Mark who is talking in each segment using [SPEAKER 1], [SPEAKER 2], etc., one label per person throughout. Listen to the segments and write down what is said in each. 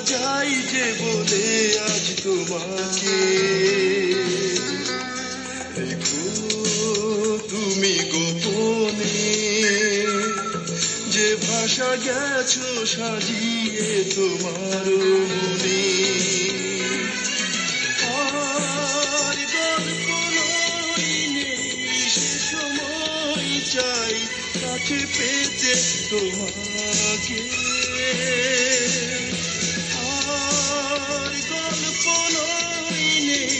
[SPEAKER 1] যাই যে বলে আজ তোমাকে রেখো তুমি গোপনে, যে ভাষা গেছো সাজিয়ে তোমার মনে। আর গল্প নয় নেই সে সময়, চাই কাছে পেতে তোমাকে। আর গল্প নয় নেই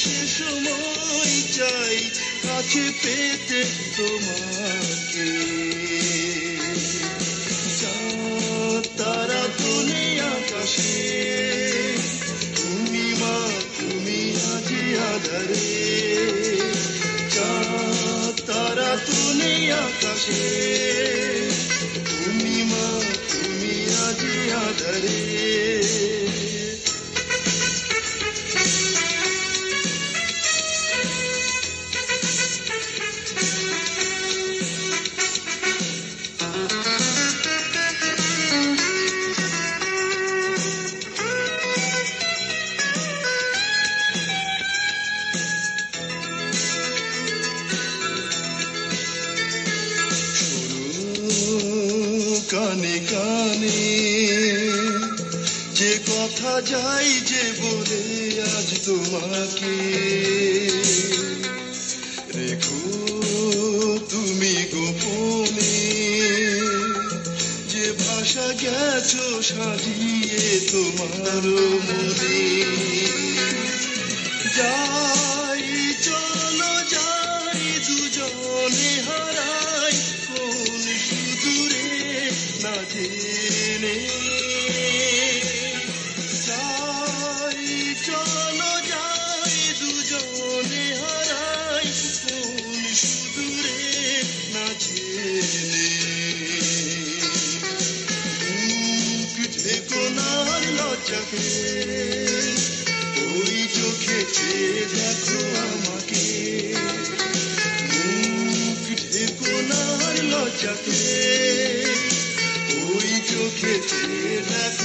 [SPEAKER 1] সে সময়, চাই কাছে পেতে তোমাকে। চাঁদ তারা তুলে আকাশে, পূর্ণিমা তুমি আজ আধারে। চাঁদ তারা তুলে আকাশে, পূর্ণিমা তুমি আজ আধারে। কানে কানে যে কথা যাই যে বলে আজ তোমাকে রেখো তুমি গোপনে, যে ভাষা গেছো সাজিয়ে তোমার মনে। যাই চলো যাই দুজনে হারাই কোন সুদূরে না জেনে। যাই চলো যাই দুজনে হারাই কোন সুদূরে না জেনে। মুখ ঢেকো না লজ্জাকে, ওই চোখে চেয়ে দেখো আমাকে। মুখ ঢেকো না লজ্জাকে, ওই চোখে চেয়ে দেখো